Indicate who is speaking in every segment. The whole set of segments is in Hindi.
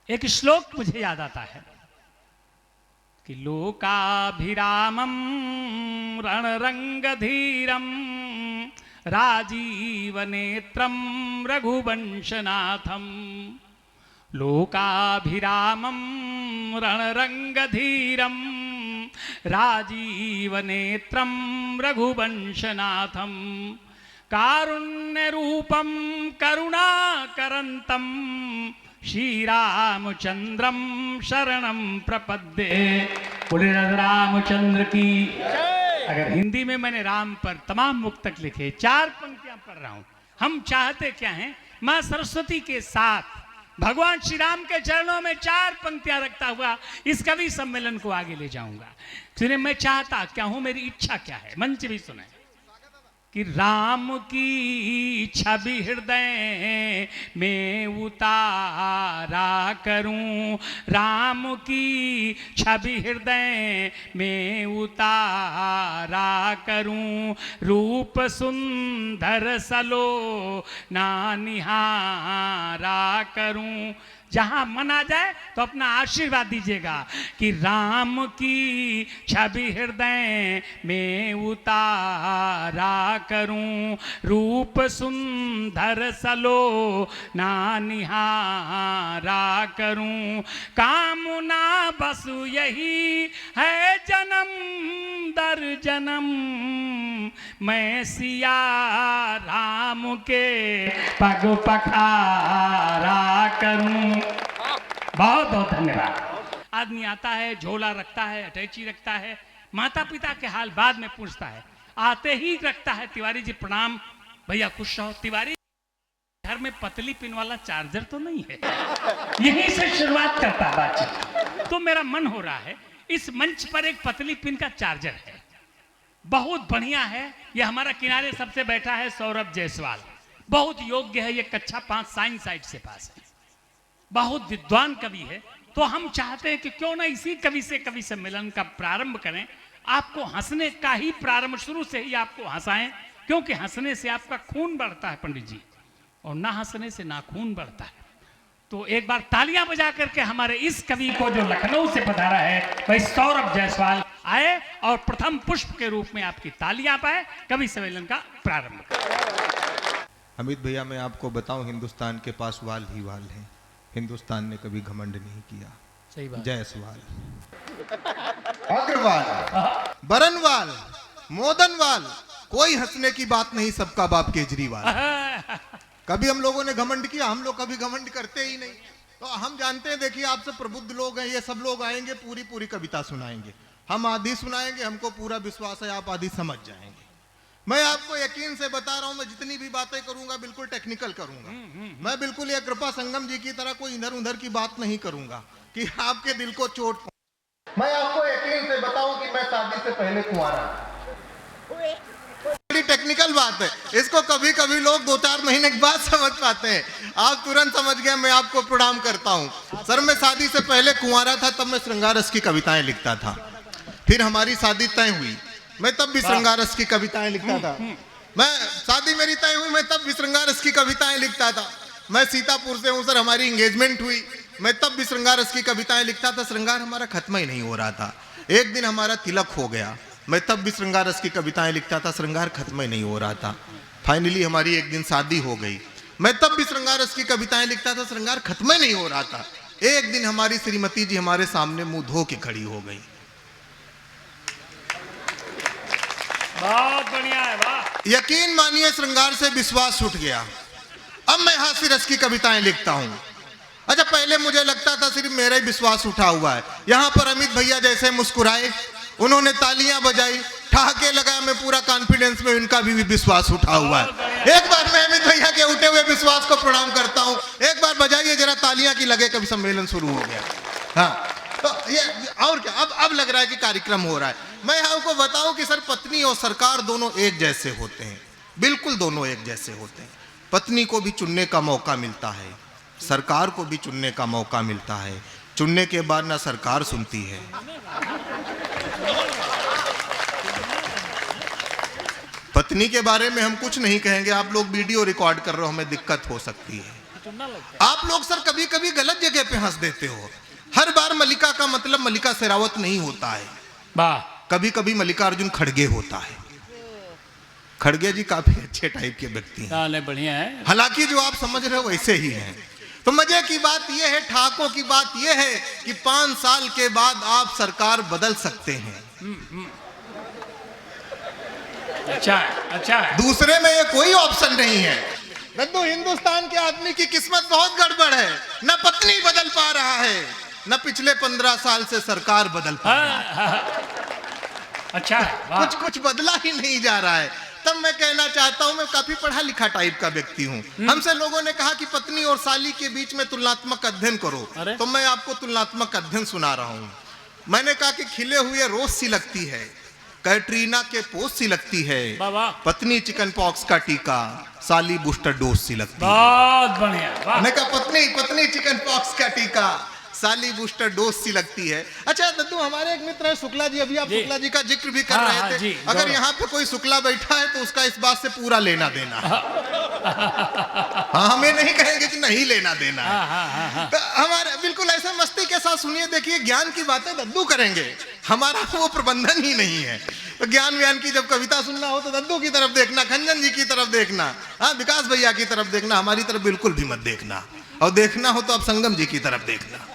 Speaker 1: एक श्लोक मुझे याद आता है कि लोकाभिरामं रणरंगधीरं राजीवनेत्रं रघुवंशनाथं। लोकाभिरामं रणरंगधीरं राजीवनेत्रं रघुवंशनाथं। कारुण्यरूपं करुणाकरन्तं श्रीरामचंद्रम शरणं प्रपद्ये। बोले रामचंद्र की। अगर हिंदी में मैंने राम पर तमाम मुक्तक लिखे, 4 पंक्तियां पढ़ रहा हूं। हम चाहते क्या हैं? मां सरस्वती के साथ भगवान श्री राम के चरणों में 4 पंक्तियां रखता हुआ इस कवि सम्मेलन को आगे ले जाऊंगा। सुने, मैं चाहता क्या हूं, मेरी इच्छा क्या है, मंच भी सुने कि राम की छवि हृदय में उतारा करूं, राम की छवि हृदय में उतारा करूं, रूप सुंदर सलो ना निहारा करूं। जहां मन आ जाए तो अपना आशीर्वाद दीजिएगा कि राम की छवि हृदय में उतारा करूं, रूप सुंदर सलो ना निहारा करूं। कामना बस यही है जन्म दर जन्म, मैं सिया राम के पग पखारा करूं। बहुत बहुत धन्यवाद। आदमी आता है, झोला रखता है, अटैची रखता है, माता पिता के हाल बाद में पूछता है, आते ही रखता है तिवारी जी प्रणाम, भैया खुश रहो। तिवारी घर में पतली पिन वाला चार्जर तो नहीं है, यहीं से शुरुआत करता है बातचीत। तो मेरा मन हो रहा है इस मंच पर एक पतली पिन का चार्जर है, बहुत बढ़िया है। ये हमारा किनारे सबसे बैठा है सौरभ जायसवाल, बहुत योग्य है, ये कक्षा 5 साइंस साइड से पास है, बहुत विद्वान कवि है। तो हम चाहते हैं कि क्यों ना इसी कवि से कवि सम्मेलन का प्रारंभ करें। आपको हंसने का ही प्रारंभ, शुरू से ही आपको हंसाएं, क्योंकि हंसने से आपका खून बढ़ता है पंडित जी, और ना हंसने से ना खून बढ़ता है। तो एक बार तालियां बजा करके हमारे इस कवि को जो लखनऊ से पधारा है वही सौरभ जायसवाल आए और प्रथम पुष्प के रूप में आपकी तालियां पाए, कवि सम्मेलन का प्रारंभ करें।
Speaker 2: अमित भैया, मैं आपको बताऊं, हिंदुस्तान के पास वाल ही वाल है। हिंदुस्तान ने कभी घमंड नहीं किया।
Speaker 1: सही बात।
Speaker 2: जायसवाल, अग्रवाल, बरनवाल, मोदनवाल, कोई हंसने की बात नहीं, सबका बाप केजरीवाल। कभी हम लोगों ने घमंड किया? हम लोग कभी घमंड करते ही नहीं। तो हम जानते हैं, देखिए आपसे प्रबुद्ध लोग हैं, ये सब लोग आएंगे, पूरी पूरी कविता सुनाएंगे, हम आधी सुनाएंगे, हमको पूरा विश्वास है आप आधी समझ जाएंगे। मैं आपको यकीन से बता रहा हूं, मैं जितनी भी बातें करूंगा बिल्कुल टेक्निकल करूंगा। मैं बिल्कुल ये कृपा संगम जी की तरह कोई इधर उधर की बात नहीं करूंगा कि आपके दिल को चोट पहुंचे। मैं आपको यकीन से बताऊं कि मैं शादी से पहले कुंवारा। बड़ी टेक्निकल बात है, इसको कभी कभी लोग 2-4 महीने के बाद समझ पाते हैं। आप तुरंत समझ गए, मैं आपको प्रणाम करता हूं। सर, मैं शादी से पहले कुंवारा था, तब मैं श्रृंगार रस की कविताएं लिखता था। फिर हमारी शादी तय हुई, मैं तब भी श्रृंगार रस की कविताएं लिखता था। मैं शादी मेरी तय हुई, मैं तब भी श्रृंगार रस की कविताएं लिखता था। मैं सीतापुर से हूं सर, हमारी एंगेजमेंट हुई, मैं तब भी श्रृंगार रस की कविताएं लिखता था। श्रृंगार हमारा खत्म ही नहीं हो रहा था। एक दिन हमारा तिलक हो गया, मैं तब भी श्रृंगार रस की कविताएं लिखता था। श्रृंगार खत्म ही नहीं हो रहा था। फाइनली हमारी एक दिन शादी हो गई, मैं तब भी श्रृंगार रस की कविताएं लिखता था। श्रृंगार खत्म ही नहीं हो रहा था। एक दिन हमारी श्रीमती जी हमारे सामने मुंह धो के खड़ी हो गई।
Speaker 1: बहुत बढ़िया है, वाह।
Speaker 2: यकीन मानिए, श्रृंगार से विश्वास उठ गया। अब मैं हास्य रस की कविताएं लिखता हूं। अच्छा, पहले मुझे लगता था सिर्फ मेरा ही विश्वास उठा हुआ है। यहां पर अमित भैया जैसे मुस्कुराए, उन्होंने तालियां बजाई, ठहाके लगाया, मैं पूरा कॉन्फिडेंस में इनका भी विश्वास उठा हुआ है। एक बार मैं अमित भैया के उठे हुए विश्वास को प्रणाम करता हूं। एक बार बजाइए जरा तालियां की लगे, कभी सम्मेलन शुरू हो गया। हाँ, तो ये और क्या, अब लग रहा है कि कार्यक्रम हो रहा है। मैं आपको बताऊं कि सर, पत्नी और सरकार दोनों एक जैसे होते हैं, बिल्कुल दोनों एक जैसे होते हैं। पत्नी को भी चुनने का मौका मिलता है, सरकार को भी चुनने का मौका मिलता है। चुनने के बाद ना सरकार सुनती है। पत्नी के बारे में हम कुछ नहीं कहेंगे, आप लोग वीडियो रिकॉर्ड कर रहे हो, हमें दिक्कत हो सकती है।
Speaker 1: चुनना लगता
Speaker 2: आप लोग सर कभी कभी गलत जगह पे हंस देते हो। हर बार मल्लिका का मतलब मल्लिका शेरावत नहीं होता है,
Speaker 1: वाह,
Speaker 2: कभी कभी मल्लिकार्जुन खड़गे होता है। खड़गे जी काफी अच्छे टाइप के व्यक्ति हैं,
Speaker 1: गाने बढ़िया है।
Speaker 2: हालांकि जो आप समझ रहे हो वैसे ही हैं। तो मजे की बात यह है, ठाकों की बात यह है कि 5 साल के बाद आप सरकार बदल सकते हैं।
Speaker 1: अच्छा है, अच्छा है।
Speaker 2: दूसरे में ये कोई ऑप्शन नहीं है। दद्दू, हिंदुस्तान के आदमी की किस्मत बहुत गड़बड़ है, न पत्नी बदल पा रहा है, न पिछले 15 साल से सरकार बदल पा रहा है।
Speaker 1: अच्छा है, वाह।
Speaker 2: कुछ बदला ही नहीं जा रहा है। तब मैं कहना चाहता हूं, मैं काफी पढ़ा लिखा टाइप का व्यक्ति हूं। हमसे लोगों ने कहा कि पत्नी और साली के बीच में तुलनात्मक अध्ययन करो, तो मैं आपको तुलनात्मक अध्ययन सुना रहा हूं। मैंने कहा कि खिले हुए रोज सी लगती है, कैटरीना के पोस्ट सी लगती है, पत्नी चिकन पॉक्स का टीका, साली बूस्टर डोज सी लगती है।
Speaker 1: बहुत बढ़िया, वाह।
Speaker 2: मैंने कहा पत्नी चिकन पॉक्स का टीका, साली बूस्टर डोज सी लगती है। अच्छा दद्दू, हमारे एक मित्र है शुक्ला जी, अभी आप शुक्ला जी का जिक्र भी कर रहे थे। अगर यहाँ पे कोई शुक्ला बैठा है तो उसका इस बात से पूरा लेना देना है। हाँ, हमें नहीं कहेंगे कि नहीं लेना देना है। तो हमारे बिल्कुल ऐसे मस्ती के साथ सुनिए, देखिए ज्ञान की बातें दद्दू करेंगे, हमारा वो प्रबंधन ही नहीं है। तो ज्ञान व्यान की जब कविता सुनना हो तो दद्दू की तरफ देखना, खंजन जी की तरफ देखना, हाँ विकास भैया की तरफ देखना, हमारी तरफ बिल्कुल भी मत देखना। और देखना हो तो आप संगम जी की तरफ देखना।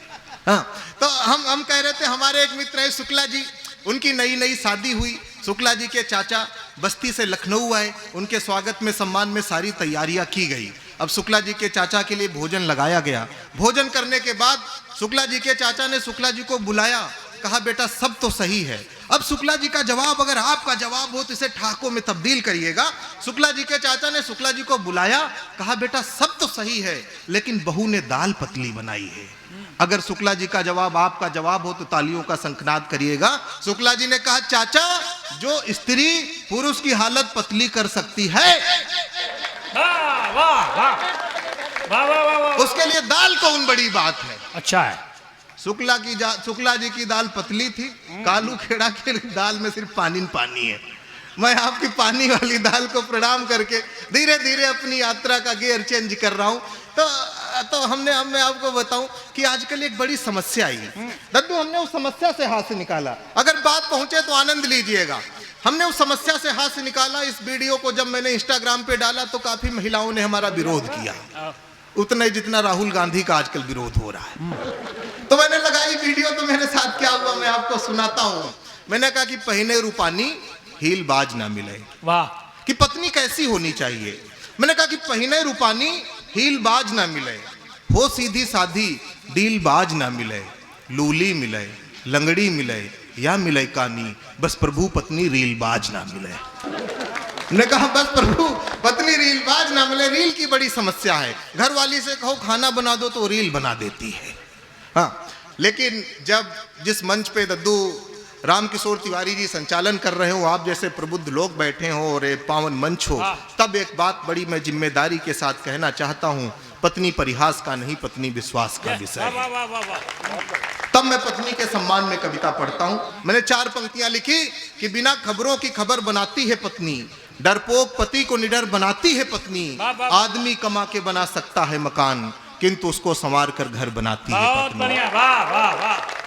Speaker 2: हाँ, तो हम कह रहे थे, हमारे एक मित्र है शुक्ला जी, उनकी नई शादी हुई। शुक्ला जी के चाचा बस्ती से लखनऊ आए, उनके स्वागत में सम्मान में सारी तैयारियां की गई। अब शुक्ला जी के चाचा के लिए भोजन लगाया गया। भोजन करने के बाद शुक्ला जी के चाचा ने शुक्ला जी को बुलाया, कहा बेटा सब तो सही है। अब शुक्ला जी का जवाब, अगर आपका जवाब हो तो इसे ठाकों में तब्दील करिएगा। शुक्ला जी के चाचा ने शुक्ला जी को बुलाया, कहा बेटा सब तो सही है, लेकिन बहू ने दाल पतली बनाई है। अगर शुक्ला जी का जवाब आपका जवाब हो तो तालियों का शंखनाद करिएगा। शुक्ला जी ने कहा चाचा, जो स्त्री पुरुष की हालत पतली कर सकती है,
Speaker 1: वाह वाह वाह वाह वाह वाह,
Speaker 2: उसके लिए दाल कौन बड़ी बात है।
Speaker 1: अच्छा है।
Speaker 2: शुक्ला जी की दाल पतली थी, कालू खेड़ा की दाल में सिर्फ पानी है। मैं आपकी पानी वाली दाल को प्रणाम करके धीरे धीरे अपनी यात्रा का गियर चेंज कर रहा हूं। तो मैं आपको बताऊं कि आजकल एक बड़ी समस्या आई है दद्दू, हमने उस समस्या से हाथ से निकाला। अगर बात पहुंचे तो आनंद लीजिएगा। हमने उस समस्या से हाथ से निकाला। इस वीडियो को जब मैंने इंस्टाग्राम पे डाला तो काफी महिलाओं ने हमारा विरोध किया, उतना ही जितना राहुल गांधी का आजकल विरोध हो रहा है। तो मैंने लगाई वीडियो, तो मेरे साथ क्या हुआ मैं आपको सुनाता हूँ। मैंने कहा कि पहने रूपानी हील बाज ना मिले,
Speaker 1: वाह,
Speaker 2: कि पत्नी कैसी होनी चाहिए। मैंने कहा कि पहने रूपानी हील बाज ना मिले, हो सीधी साधी डील बाज ना मिले, लूली मिले, लंगड़ी मिले या मिले कानी, बस प्रभु पत्नी रील बाज ना मिले। ने कहा बस प्रभु पत्नी रील बाज ना मिले। रील की बड़ी समस्या है। घर वाली से कहो खाना बना दो तो रील बना देती है। हाँ, लेकिन जब जिस मंच पे दद्दू रामकिशोर तिवारी जी संचालन कर रहे हो, आप जैसे प्रबुद्ध लोग बैठे हो और एक पावन मंच हो, तब एक बात बड़ी मैं जिम्मेदारी के साथ कहना चाहता हूँ, पत्नी परिहास का नहीं, पत्नी विश्वास का विषय है। तब मैं पत्नी के सम्मान में कविता पढ़ता हूँ। मैंने 4 पंक्तियां लिखी कि बिना खबरों की खबर बनाती है पत्नी, डरपोक पति को निडर बनाती है पत्नी, आदमी कमा के बना सकता है मकान, किंतु उसको संवार कर घर बनाती है पत्नी।
Speaker 1: बहुत बढ़िया, वाह वाह वाह।